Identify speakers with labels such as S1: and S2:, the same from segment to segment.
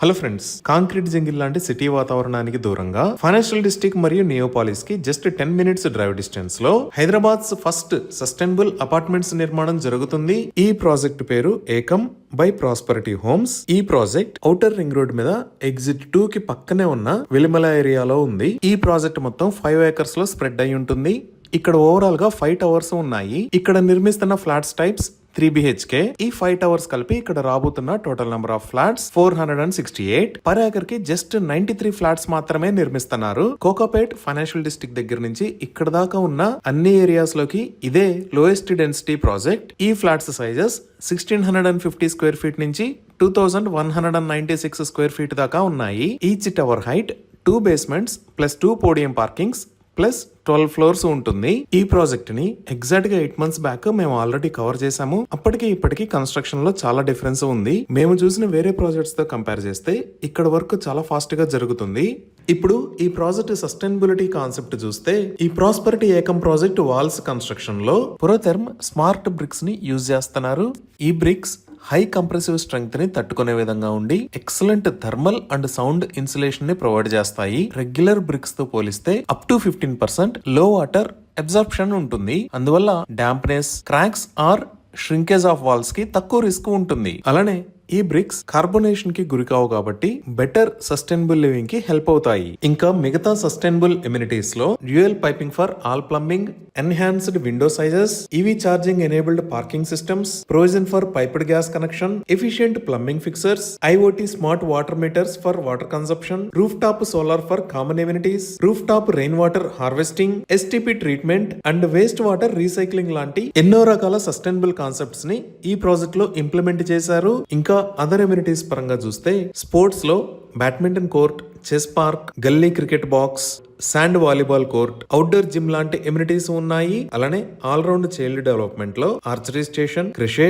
S1: Hello friends, concrete jungle లాంటి city వాతావరణానికి దూరంగా ఫైనాన్షియల్ డిస్ట్రిక్ట్ మరియు నియోపాలిస్ కి జస్ట్ 10 మినిట్స్ డ్రైవ్ డిస్టెన్స్ లో హైదరాబాద్ ఫస్ట్ సస్టైనబుల్ అపార్ట్మెంట్స్ నిర్మాణం జరుగుతుంది. ఈ ప్రాజెక్ట్ పేరు ఏకం బై ప్రాస్పరిటీ హోమ్స్. ఈ ప్రాజెక్ట్ ఔటర్ రింగ్ రోడ్ మీద ఎగ్జిట్ 2 కి పక్కనే ఉన్న వెలిమల ఏరియాలో ఉంది. ఈ ప్రాజెక్ట్ మొత్తం 5 acres లో స్ప్రెడ్ అయి ఉంటుంది. ఇక్కడ ఓవరాల్ గా 5 towers ఉన్నాయి. ఇక్కడ నిర్మిస్తున్న ఫ్లాట్స్ టైప్స్ 3 BHK. ఈ 5 towers కలిపి ఇక్కడ రాబోతున్న total number of flats 468. Per acre కి జస్ట్ 93 ఫ్లాట్స్ మాత్రమే నిర్మిస్తున్నారు. కోకాపేట్ ఫైనాన్షియల్ డిస్ట్రిక్ట్ దగ్గర నుంచి ఇక్కడ దాకా ఉన్న అన్ని ఏరియాస్ లోకి ఇదే లోయెస్ట్ డెన్సిటీ ప్రాజెక్ట్. ఈ ఫ్లాట్స్ సైజెస్ 1650 స్క్వేర్ ఫీట్ నుంచి 2196 స్క్వేర్ ఫీట్ దాకా ఉన్నాయి. Each tower height 2 basements plus 2 podium parkings plus 12 floors ఉంటుంది. ఈ ప్రాజెక్ట్ ని ఎగ్జాక్ట్ గా 8 months బ్యాక్ మేము ఆల్రెడీ కవర్ చేసాము. అప్పటికి ఇప్పటికి కన్స్ట్రక్షన్ లో చాలా డిఫరెన్స్ ఉంది. మేము చూసిన వేరే ప్రాజెక్ట్స్ తో కంపేర్ చేస్తే ఇక్కడ వర్క్ చాలా ఫాస్ట్ గా జరుగుతుంది. ఇప్పుడు ఈ ప్రాజెక్ట్ సస్టైనబిలిటీ కాన్సెప్ట్ చూస్తే ఈ ప్రాస్పరిటీ ఏకం ప్రాజెక్ట్ వాల్స్ కన్స్ట్రక్షన్ లో పురోథెర్మ్ స్మార్ట్ బ్రిక్స్ ని యూజ్ చేస్తున్నారు. ఈ బ్రిక్స్ హై కంప్రెసివ్ స్ట్రెంగ్త్ ని తట్టుకునే విధంగా ఉండి excellent thermal and sound insulation ని ప్రొవైడ్ చేస్తాయి. రెగ్యులర్ బ్రిక్స్ తో పోలిస్తే అప్ టు 15% లో వాటర్ అబ్జార్ప్షన్ ఉంటుంది. అందువల్ల dampness, cracks or shrinkage of walls కి తక్కువ రిస్క్ ఉంటుంది. అలానే ఈ బ్రిక్స్ కార్బొనేషన్ కి గురికావు కాబట్టి బెటర్ సస్టైనబుల్ లివింగ్ కి హెల్ప్ అవుతాయి. ఇంకా మిగతా సస్టైనబుల్ ఎమ్యూనిటీస్ లో dual piping for all plumbing, enhanced window sizes, EV charging enabled parking systems, provision for piped gas connection, efficient plumbing fixtures, IoT smart water meters for water consumption, roof top solar for common amenities, roof top rain water harvesting, STP treatment and waste water recycling లాంటి ఎన్నో రకాల sustainable concepts ని ఈ project లో implement చేశారు. ఇంకా other amenities పరంగా చూస్తే స్పోర్ట్స్ లో badminton court, chess park, gully cricket box, sand volleyball court, outdoor gym లాంటి ఎమ్యూనిటీస్ ఉన్నాయి. అలానే ఆల్ రౌండ్ చైల్డ్ డెవలప్మెంట్ లో archery station, creche,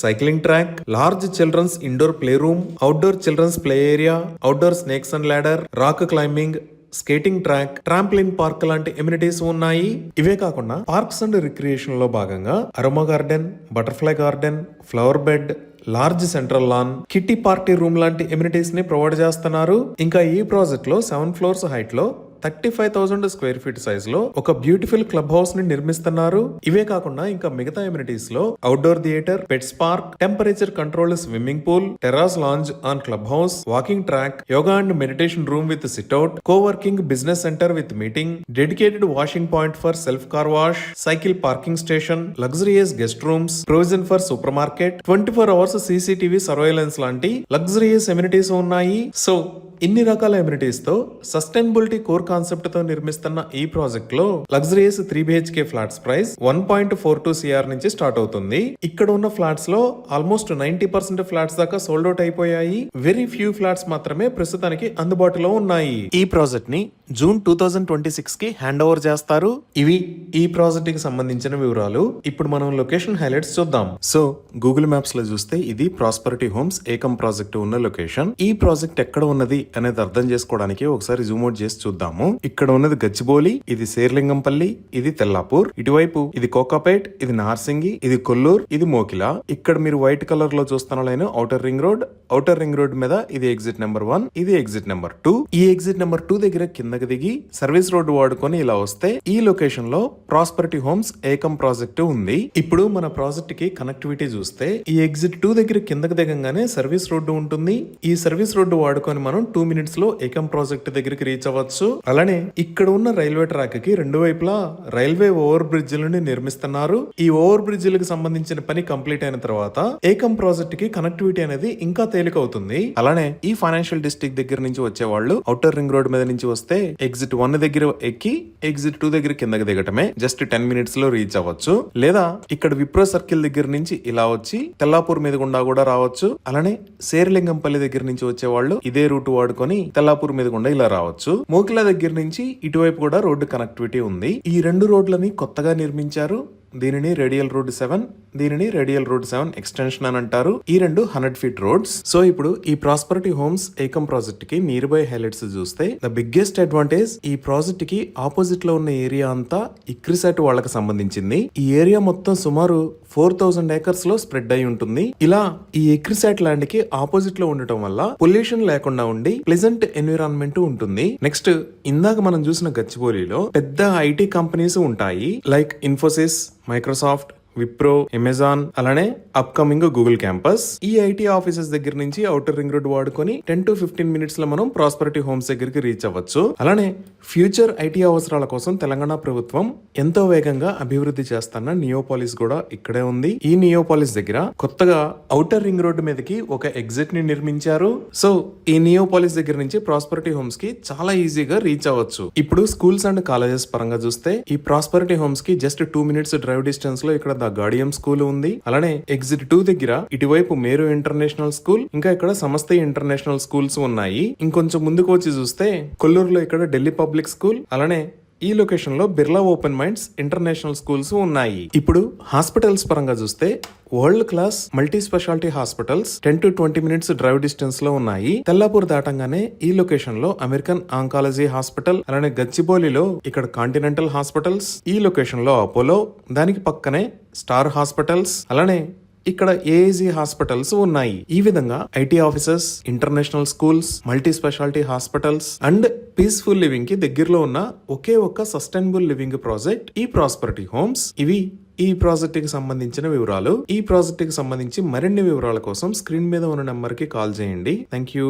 S1: cycling track, large children's indoor play room, outdoor children's play area, outdoor snakes and ladder, rock climbing, skating track, trampoline park లాంటి amenities ఉన్నాయి. ఇవే కాకుండా parks and recreation లో భాగంగా aroma garden, butterfly garden, flower bed, large central lawn, kitty party room లాంటి amenities ని provide చేస్తున్నారు. ఇంకా ఈ ప్రాజెక్ట్ లో 7 floors హైట్ లో 35,000 స్క్వేర్ ఫీట్ సైజ్ లో ఒక బ్యూటిఫుల్ క్లబ్ హౌస్ ని నిర్మిస్తున్నారు. ఇవే కాకుండా ఇంకా మిగతా ఎమ్యూనిటీస్ లో outdoor theatre, pets park, temperature controlled swimming pool, terrace lounge on club house, walking track, yoga and meditation room with sit-out, coworking business centre with meeting, dedicated washing point for self car wash, cycle parking station, luxurious guest rooms, provision for super market, 24 hours CCTV surveillance లాంటి luxurious amenities ఉన్నాయి. So ఇన్ని రకాల amenities తో sustainability core concept తో నిర్మిస్తున్న ఈ project లో luxurious 3 BHK flats price 1.42 CR నుంచి స్టార్ట్ అవుతుంది. ఇక్కడ ఉన్న ఫ్లాట్స్ లో ఆల్మోస్ట్ 90% ఫ్లాట్స్ దాకా సోల్డ్ అవుట్ అయిపోయాయి. వెరీ ఫ్యూ ఫ్లాట్స్ మాత్రమే ప్రస్తుతానికి అందుబాటులో ఉన్నాయి. ఈ ప్రాజెక్ట్ ని జూన్ 2026 కి హ్యాండ్ ఓవర్ చేస్తారు. ఇవి ఈ ప్రాజెక్ట్ కి సంబంధించిన వివరాలు. ఇప్పుడు మనం లొకేషన్ హైలైట్స్ చూద్దాం. సో గూగుల్ మ్యాప్స్ లో చూస్తే ఇది ప్రాస్పరిటీ హోమ్స్ ఏకం ప్రాజెక్ట్ ఉన్న లొకేషన్. ఈ ప్రాజెక్ట్ ఎక్కడ ఉన్నది అనేది అర్థం చేసుకోవడానికి ఒకసారి జూమ్ అవుట్ చేసి చూద్దాము. ఇక్కడ ఉన్నది గచ్చిబౌలి, ఇది శేర్లింగంపల్లి, ఇది తెల్లాపూర్, ఇటువైపు ఇది కోకాపేట్, ఇది నార్సింగి, ఇది కొల్లూరు, ఇది మోకిలా. ఇక్కడ మీరు వైట్ కలర్ లో చూస్తున్న line outer ring road. Outer ring road మీద ఇది ఎగ్జిట్ నెంబర్ 1, ఇది ఎగ్జిట్ నెంబర్ 2. ఈ ఎగ్జిట్ నెంబర్ 2 దగ్గర కిందకి దిగి సర్వీస్ రోడ్డు వాడుకొని ఇలా వస్తే ఈ లొకేషన్ లో ప్రాస్పరిటీ హోమ్స్ ఏకం ప్రాజెక్ట్ ఉంది. ఇప్పుడు మన ప్రాజెక్ట్ కి కనెక్టివిటీ చూస్తే ఈ ఎగ్జిట్ 2 దగ్గర కిందకి దిగంగానే సర్వీస్ రోడ్డు ఉంటుంది. ఈ సర్వీస్ రోడ్డు వాడుకొని మనం 2 minutes లో ఏకం ప్రాజెక్ట్ దగ్గరికి రీచ్ అవ్వచ్చు. అలానే ఇక్కడ ఉన్న రైల్వే ట్రాక్ కి రెండు వైపులా రైల్వే ఓవర్ బ్రిడ్జిలను నిర్మిస్తున్నారు. ఈ ఓవర్ బ్రిడ్జిలకు సంబంధించిన పని కంప్లీట్ అయిన తర్వాత ఏకం ప్రాజెక్ట్ కి కనెక్టివిటీ అనేది ఇంకా తేలికవుతుంది. అలానే ఈ ఫైనాన్షియల్ డిస్ట్రిక్ట్ దగ్గర నుంచి వచ్చే వాళ్ళు ఔటర్ రింగ్ రోడ్ మీద నుంచి వస్తే ఎగ్జిట్ 1 దగ్గర ఎక్కి ఎగ్జిట్ 2 దగ్గర కిందకి దిగటమే జస్ట్ 10 minutes లో రీచ్ అవ్వచ్చు. లేదా ఇక్కడ విప్రో సర్కిల్ దగ్గర నుంచి ఇలా వచ్చి తెల్లాపూర్ మీద గుండా కూడా రావచ్చు. అలానే శేర్లింగంపల్లి దగ్గర నుంచి వచ్చే వాళ్ళు ఇదే రూట్ వాడుకొని తెల్లాపూర్ మీద గుండా ఇలా రావచ్చు. మోకిలా దగ్గర నుంచి ఇటువైపు కూడా రోడ్డు కనెక్టివిటీ ఉంది. ఈ 2 రోడ్లని కొత్తగా నిర్మించారు. దీనిని రేడియల్ రోడ్ 7, దీనిని రేడియల్ రోడ్ 7 ఎక్స్టెన్షన్ అని అంటారు. ఈ రెండు 100 ఫీట్ రోడ్స్. సో ఇప్పుడు ఈ ప్రాస్పరిటీ హోమ్స్ ఏకం ప్రాజెక్ట్ కి నియర్ బై హైలైట్స్ చూస్తే ద బిగ్గెస్ట్ అడ్వాంటేజ్ ఈ ప్రాజెక్ట్ కి ఆపోజిట్ లో ఉన్న ఏరియా అంతా ఇక్రిసాట్ వాళ్ళకి సంబంధించింది. ఈ ఏరియా మొత్తం సుమారు 4000 ఏకర్స్ లో స్ప్రెడ్ అయి ఉంటుంది. ఇలా ఈ ఇక్రిసాట్ ల్యాండ్ కి ఆపోజిట్ లో ఉండటం వల్ల పొల్యూషన్ లేకుండా ఉండి ప్లెజెంట్ ఎన్విరాన్మెంట్ ఉంటుంది. నెక్స్ట్ ఇందాక మనం చూసిన గచ్చిబౌలిలో పెద్ద ఐటీ కంపెనీస్ ఉంటాయి, like Infosys, Microsoft, Wipro, Amazon, అలానే అప్కమింగ్ గూగుల్ క్యాంపస్. ఈ ఐటీ ఆఫీసెస్ దగ్గర నుంచి అవుటర్ రింగ్ రోడ్ వాడుకొని 10 to 15 మినిట్స్ లో మనం ప్రాస్పరిటీ హోమ్స్ దగ్గరికి రీచ్ అవ్వచ్చు. అలానే ఫ్యూచర్ ఐటీ అవసరాల కోసం తెలంగాణ ప్రభుత్వం ఎంతో వేగంగా అభివృద్ధి చేస్తున్న నియోపాలిస్ కూడా ఇక్కడే ఉంది. ఈ నియోపాలిస్ దగ్గర కొత్తగా అవుటర్ రింగ్ రోడ్ మీదకి ఒక ఎగ్జిట్ ని నిర్మించారు. సో ఈ నియోపాలిస్ దగ్గర నుంచి ప్రాస్పరిటీ హోమ్స్ కి చాలా ఈజీగా రీచ్ అవ్వచ్చు. ఇప్పుడు స్కూల్స్ అండ్ కాలేజెస్ పరంగా చూస్తే ఈ ప్రాస్పరిటీ హోమ్స్ కి జస్ట్ 2 minutes డ్రైవ్ డిస్టెన్స్ లో ఇక్కడ ద గార్డియం స్కూల్ ఉంది. అలానే ఎగ్జిట్ 2 దగ్గర ఇటువైపు మేరు ఇంటర్నేషనల్ స్కూల్, ఇంకా ఇక్కడ సమస్త ఇంటర్నేషనల్ స్కూల్స్ ఉన్నాయి. ఇంకొంచెం ముందుకు వచ్చి చూస్తే కొల్లూరులో ఇక్కడ ఢిల్లీ పబ్లిక్ స్కూల్, అలానే ఈ లొకేషన్ లో Birla open minds international schools ఉన్నాయి. ఇప్పుడు హాస్పిటల్స్ పరంగా చూస్తే world class multi speciality hospitals 10 to 20 minutes drive distance లో ఉన్నాయి. తెల్లాపూర్ దాటంగానే ఈ లొకేషన్ లో అమెరికన్ ఆంకాలజీ హాస్పిటల్, అలానే గచ్చిబౌలిలో ఇక్కడ కాంటినెంటల్ హాస్పిటల్స్, ఈ లొకేషన్ లో అపోలో, దానికి పక్కనే స్టార్ హాస్పిటల్స్, అలానే ఇక్కడ ఏఏజీ హాస్పిటల్స్ ఉన్నాయి. ఈ విధంగా IT offices, international schools, multi speciality hospitals and peaceful living కి దగ్గరలో ఉన్న ఒకే ఒక్క సస్టైనబుల్ లివింగ్ ప్రాజెక్ట్ ఈ ప్రాస్పరిటీ హోమ్స్. ఇవి ఈ ప్రాజెక్ట్ కి సంబంధించిన వివరాలు. ఈ ప్రాజెక్ట్ కి సంబంధించి మరిన్ని వివరాల కోసం స్క్రీన్ మీద ఉన్న నెంబర్ కి కాల్ చేయండి. Thank you.